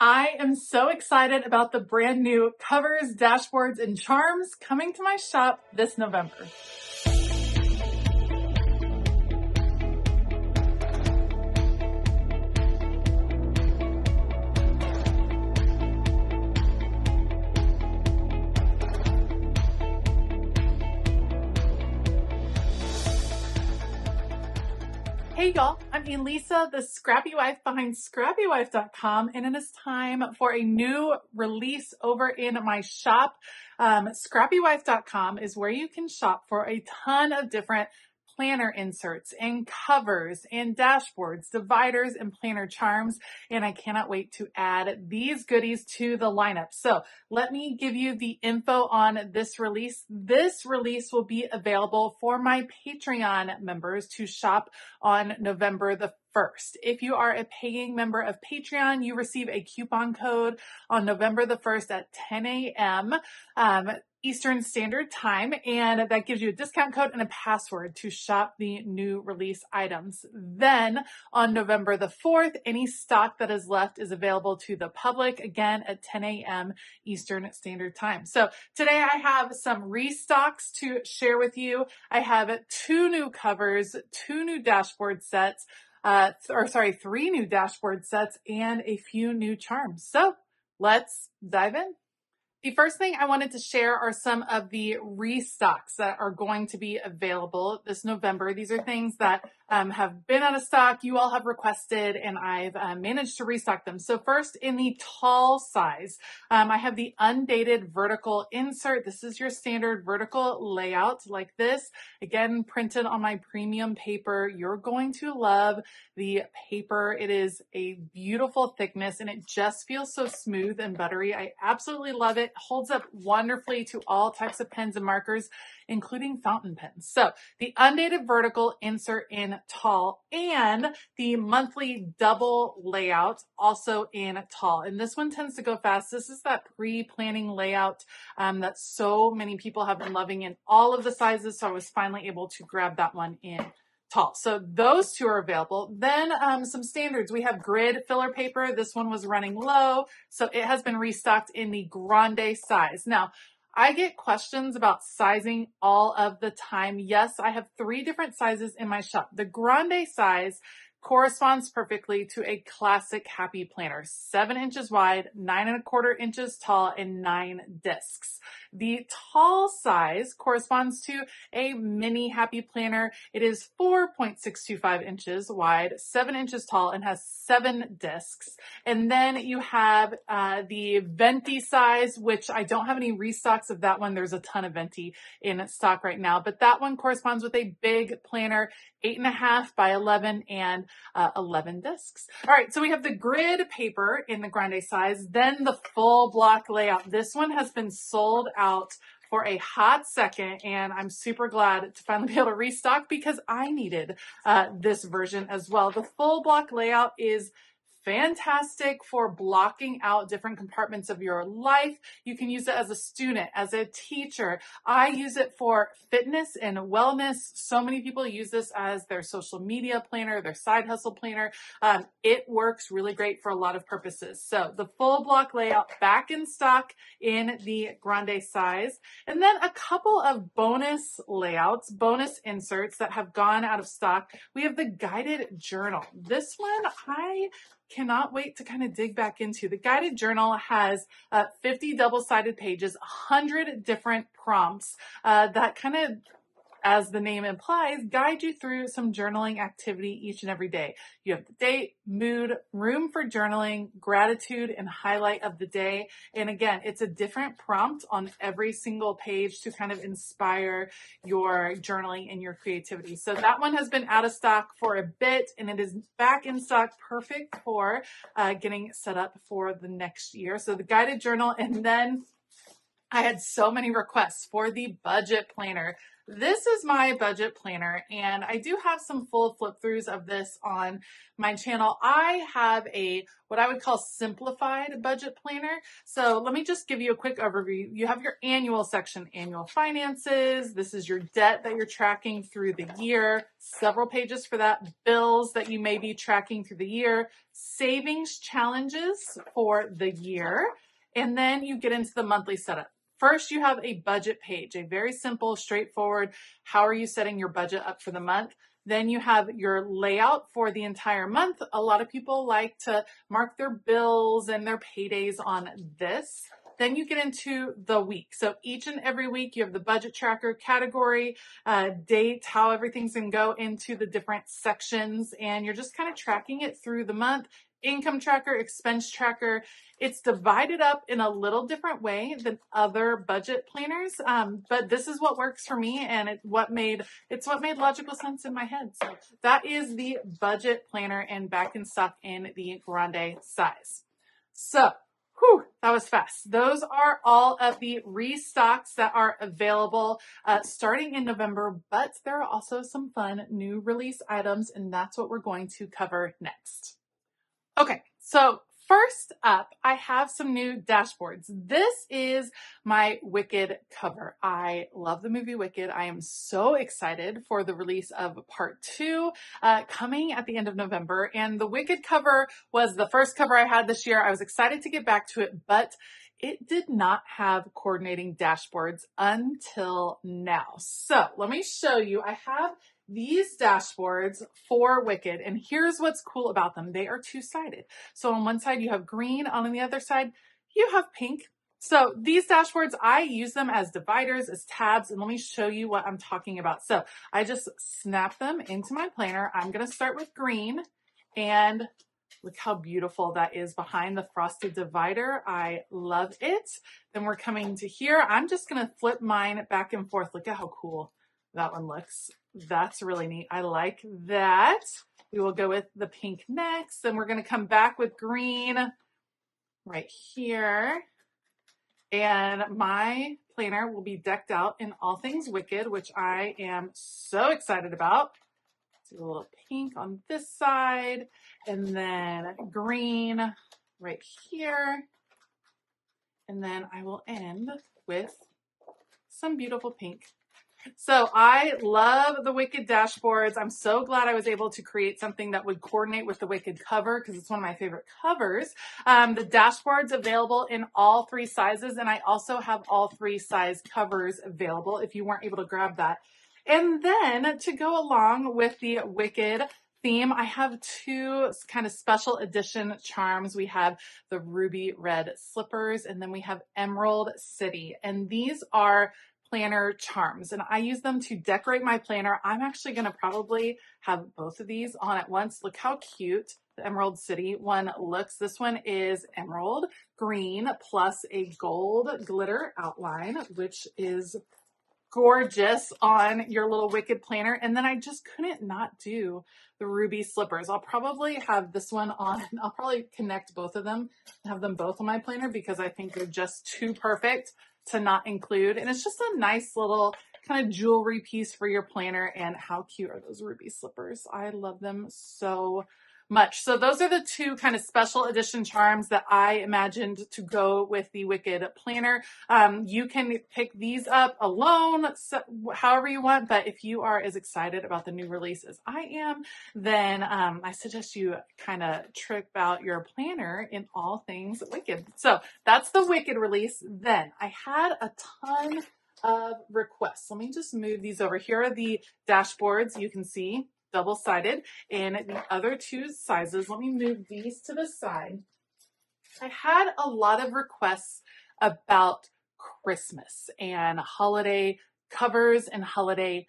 I am so excited about the brand new covers, dashboards, and charms coming to my shop this November. Hey y'all, I'm Elisa, the Scrappy Wife behind ScrappyWife.com, and it is time for a new release over in my shop. ScrappyWife.com is where you can shop for a ton of different planner inserts and covers and dashboards, dividers, and planner charms. And I cannot wait to add these goodies to the lineup. So let me give you the info on this release. This release will be available for my Patreon members to shop on November the 1st. If you are a paying member of Patreon, you receive a coupon code on November the 1st at 10 a.m. Eastern Standard Time, and that gives you a discount code and a password to shop the new release items. Then on November the 4th, any stock that is left is available to the public, again at 10 a.m. Eastern Standard Time. So today I have some restocks to share with you. I have 2 new covers, 2 new dashboard sets, 3 new dashboard sets, and a few new charms. So let's dive in. The first thing I wanted to share are some of the restocks that are going to be available this November. These are things that have been out of stock, you all have requested, and I've managed to restock them. So first, in the tall size, I have the undated vertical insert. This is your standard vertical layout like this. Again, printed on my premium paper. You're going to love the paper. It is a beautiful thickness and it just feels so smooth and buttery. I absolutely love it. Holds up wonderfully to all types of pens and markers, including fountain pens. So the undated vertical insert in tall and the monthly double layout also in tall. And this one tends to go fast. This is that pre-planning layout that so many people have been loving in all of the sizes. So I was finally able to grab that one in tall. So those 2 are available. Then some standards. We have grid filler paper. This one was running low, so it has been restocked in the grande size. Now, I get questions about sizing all of the time. Yes, I have 3 different sizes in my shop. The grande size corresponds perfectly to a classic happy planner, 7 inches wide, 9¼ inches tall, and 9 discs. The tall size corresponds to a mini happy planner. It is 4.625 inches wide, 7 inches tall, and has 7 discs. And then you have the venti size, which I don't have any restocks of that one. There's a ton of venti in stock right now, but that one corresponds with a big planner, 8.5 by 11 and 11 discs. All right, so we have the grid paper in the grande size, then the full block layout. This one has been sold out for a hot second, and I'm super glad to finally be able to restock because I needed this version as well. The full block layout is fantastic for blocking out different compartments of your life. You can use it as a student, as a teacher. I use it for fitness and wellness. So many people use this as their social media planner, their side hustle planner. It works really great for a lot of purposes. So the full block layout back in stock in the grande size. And then a couple of bonus layouts, bonus inserts that have gone out of stock. We have the guided journal. This one I cannot wait to kind of dig back into. The guided journal has 50 double-sided pages, 100 different prompts that kind of, as the name implies, guide you through some journaling activity each and every day. You have the date, mood, room for journaling, gratitude, and highlight of the day. And again, it's a different prompt on every single page to kind of inspire your journaling and your creativity. So that one has been out of stock for a bit, and it is back in stock, perfect for getting set up for the next year. So the guided journal, and then I had so many requests for the budget planner. This is my budget planner, and I do have some full flip throughs of this on my channel. I have a what I would call simplified budget planner. So let me just give you a quick overview. You have your annual section, annual finances. This is your debt that you're tracking through the year, several pages for that, bills that you may be tracking through the year, savings challenges for the year, and then you get into the monthly setup. First, you have a budget page, a very simple, straightforward, how are you setting your budget up for the month? Then you have your layout for the entire month. A lot of people like to mark their bills and their paydays on this. Then you get into the week. So each and every week you have the budget tracker category, date, how everything's going to go into the different sections, and you're just kind of tracking it through the month. Income tracker, expense tracker. It's divided up in a little different way than other budget planners, but this is what works for me, and it's what made logical sense in my head. So that is the budget planner, and back in stock in the grande size. So that was fast. Those are all of the restocks that are available starting in November, but there are also some fun new release items, and that's what we're going to cover next. Okay, so first up, I have some new dashboards. This is my Wicked cover. I love the movie Wicked. I am so excited for the release of part 2 coming at the end of November. And the Wicked cover was the first cover I had this year. I was excited to get back to it, but it did not have coordinating dashboards until now. So let me show you. I have these dashboards for Wicked, and here's what's cool about them. They are two-sided. So on one side you have green, on the other side you have pink. So these dashboards, I use them as dividers, as tabs, and let me show you what I'm talking about. So I just snap them into my planner. I'm going to start with green, and look how beautiful that is behind the frosted divider. I love it. Then we're coming to here. I'm just going to flip mine back and forth. Look at how cool that one looks. That's really neat. I like that. We will go with the pink next. Then we're going to come back with green right here. And my planner will be decked out in all things Wicked, which I am so excited about. Do a little pink on this side, and then green right here. And then I will end with some beautiful pink. So I love the Wicked dashboards. I'm so glad I was able to create something that would coordinate with the Wicked cover because it's one of my favorite covers. The dashboard's available in all 3 sizes, and I also have all 3 size covers available if you weren't able to grab that. And then to go along with the Wicked theme, I have 2 kind of special edition charms. We have the ruby red slippers, and then we have Emerald City. And these are planner charms, and I use them to decorate my planner. I'm actually going to probably have both of these on at once. Look how cute the Emerald City one looks. This one is emerald green plus a gold glitter outline, which is gorgeous on your little Wicked planner. And then I just couldn't not do the ruby slippers. I'll probably have this one on. I'll probably connect both of them and have them both on my planner because I think they're just too perfect to not include. And it's just a nice little kind of jewelry piece for your planner. And how cute are those ruby slippers? I love them so much. So those are the 2 kind of special edition charms that I imagined to go with the Wicked planner. You can pick these up alone, however you want, but if you are as excited about the new release as I am, then I suggest you kind of trip out your planner in all things Wicked. So that's the Wicked release. Then I had a ton of requests. Let me just move these over. Here are the dashboards. You can see double-sided in the other 2 sizes. Let me move these to the side. I had a lot of requests about Christmas and holiday covers and holiday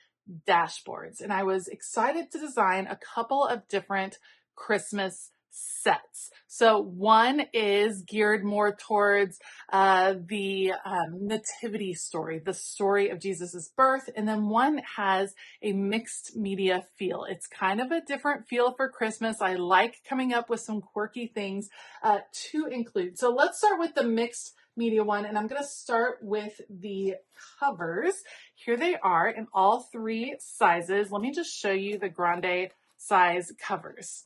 dashboards, and I was excited to design a couple of different Christmas sets. So one is geared more towards the nativity story, the story of Jesus's birth, and then one has a mixed media feel. It's kind of a different feel for Christmas. I like coming up with some quirky things to include. So let's start with the mixed media one, and I'm going to start with the covers. Here they are in all three sizes. Let me just show you the grande size covers.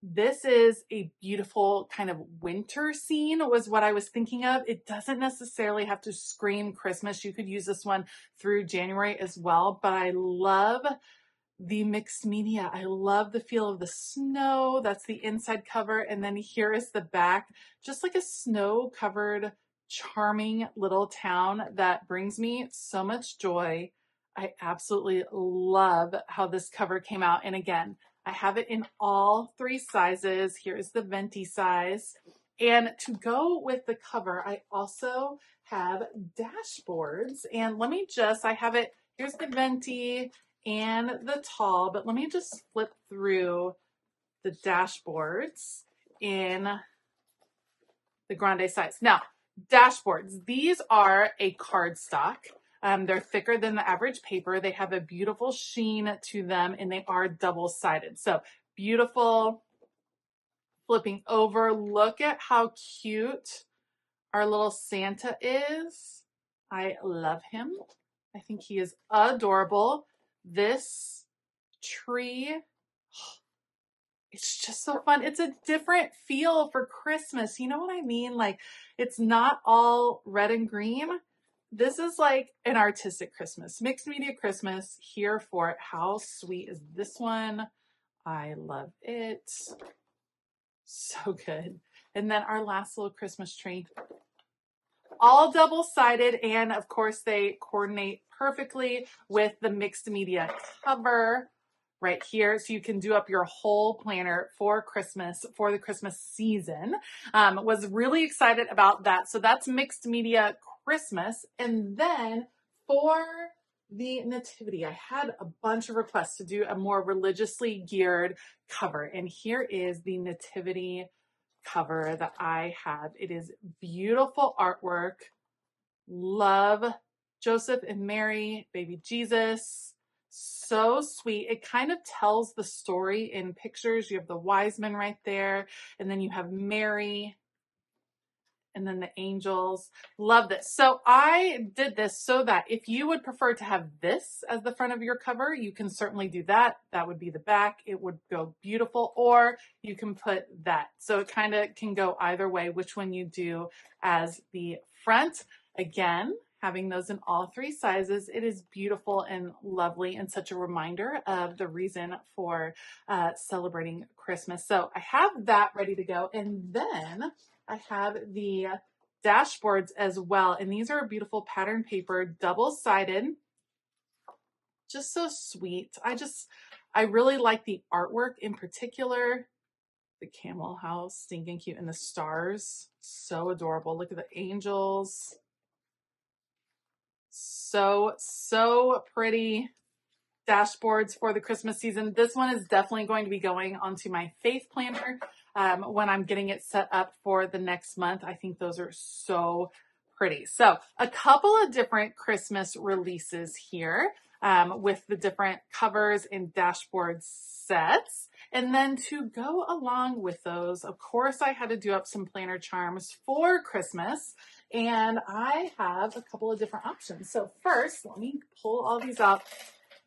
This is a beautiful kind of winter scene was what I was thinking of. It doesn't necessarily have to scream Christmas. You could use this one through January as well, but I love the mixed media. I love the feel of the snow. That's the inside cover. And then here is the back, just like a snow covered, charming little town that brings me so much joy. I absolutely love how this cover came out. And again, I have it in all three sizes. Here's the venti size. And to go with the cover, I also have dashboards. And let me just, I have it, here's the venti and the tall, but let me just flip through the dashboards in the grande size. Now, dashboards, these are a cardstock. They're thicker than the average paper. They have a beautiful sheen to them, and they are double-sided. So beautiful. Flipping over, look at how cute our little Santa is. I love him. I think he is adorable. This tree, it's just so fun. It's a different feel for Christmas. You know what I mean? Like, it's not all red and green. This is like an artistic Christmas, mixed media Christmas, here for it. How sweet is this one? I love it. So good. And then our last little Christmas tree, all double-sided, and of course they coordinate perfectly with the mixed media cover right here. So you can do up your whole planner for Christmas, for the Christmas season. Was really excited about that. So that's mixed media Christmas. And then for the nativity, I had a bunch of requests to do a more religiously geared cover. And here is the nativity cover that I have. It is beautiful artwork. Love Joseph and Mary, baby Jesus. So sweet. It kind of tells the story in pictures. You have the wise men right there, and then you have Mary, and then the angels. Love this. So I did this so that if you would prefer to have this as the front of your cover, you can certainly do that. That would be the back. It would go beautiful, or you can put that. So it kind of can go either way, which one you do as the front. Again, having those in all three sizes, it is beautiful and lovely and such a reminder of the reason for celebrating Christmas. So I have that ready to go. And then I have the dashboards as well. And these are a beautiful pattern paper, double-sided, just so sweet. I really like the artwork in particular. The camel house, stinking cute, and the stars, so adorable. Look at the angels. So pretty. Dashboards for the Christmas season. This one is definitely going to be going onto my faith planner when I'm getting it set up for the next month. I think those are so pretty. So a couple of different Christmas releases here with the different covers and dashboard sets. And then to go along with those, of course, I had to do up some planner charms for Christmas. And I have a couple of different options. So first, let me pull all these out.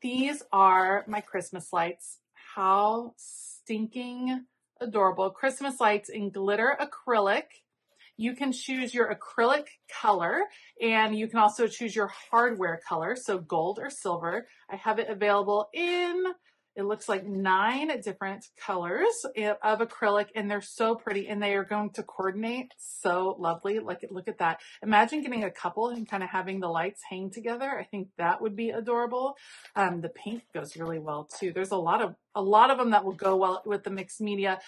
These are my Christmas lights. How stinking adorable. Christmas lights in glitter acrylic. You can choose your acrylic color, and you can also choose your hardware color, so gold or silver. I have it available in, it looks like 9 different colors of acrylic, and they're so pretty, and they are going to coordinate so lovely. Look at that. Imagine getting a couple and kind of having the lights hang together. I think that would be adorable. The pink goes really well too. There's a lot of them that will go well with the mixed media.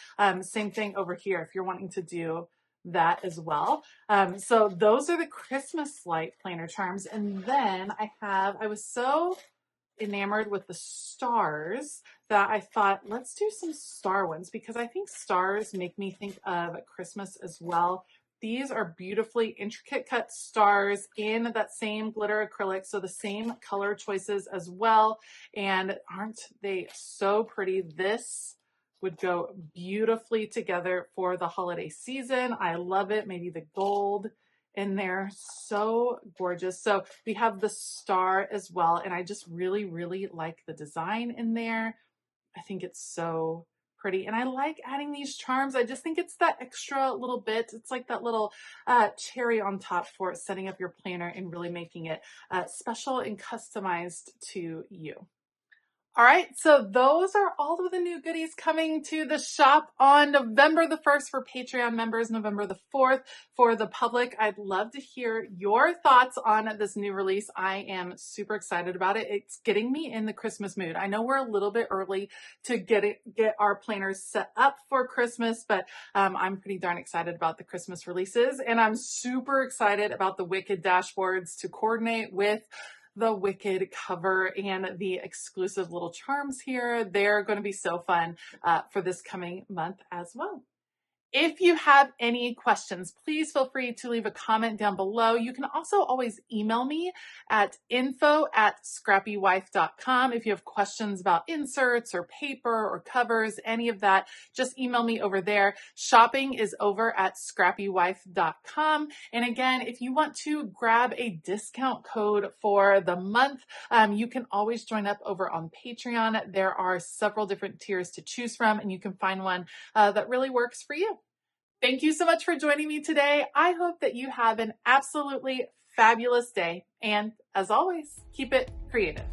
Same thing over here if you're wanting to do that as well. So those are the Christmas light planner charms. And then I was so enamored with the stars that I thought, let's do some star ones, because I think stars make me think of Christmas as well. These are beautifully intricate cut stars in that same glitter acrylic, so the same color choices as well. And aren't they so pretty? This would go beautifully together for the holiday season. I love it. Maybe the gold in there. So gorgeous. So we have the star as well. And I just really, really like the design in there. I think it's so pretty. And I like adding these charms. I just think it's that extra little bit. It's like that little cherry on top for setting up your planner and really making it special and customized to you. All right, so those are all of the new goodies coming to the shop on November the 1st for Patreon members, November the 4th for the public. I'd love to hear your thoughts on this new release. I am super excited about it. It's getting me in the Christmas mood. I know we're a little bit early to get our planners set up for Christmas, but I'm pretty darn excited about the Christmas releases, and I'm super excited about the Wicked dashboards to coordinate with the Wicked cover and the exclusive little charms here. They're going to be so fun for this coming month as well. If you have any questions, please feel free to leave a comment down below. You can also always email me at info@scrappywife.com. If you have questions about inserts or paper or covers, any of that, just email me over there. Shopping is over at ScrappyWife.com. And again, if you want to grab a discount code for the month, you can always join up over on Patreon. There are several different tiers to choose from, and you can find one that really works for you. Thank you so much for joining me today. I hope that you have an absolutely fabulous day. And as always, keep it creative.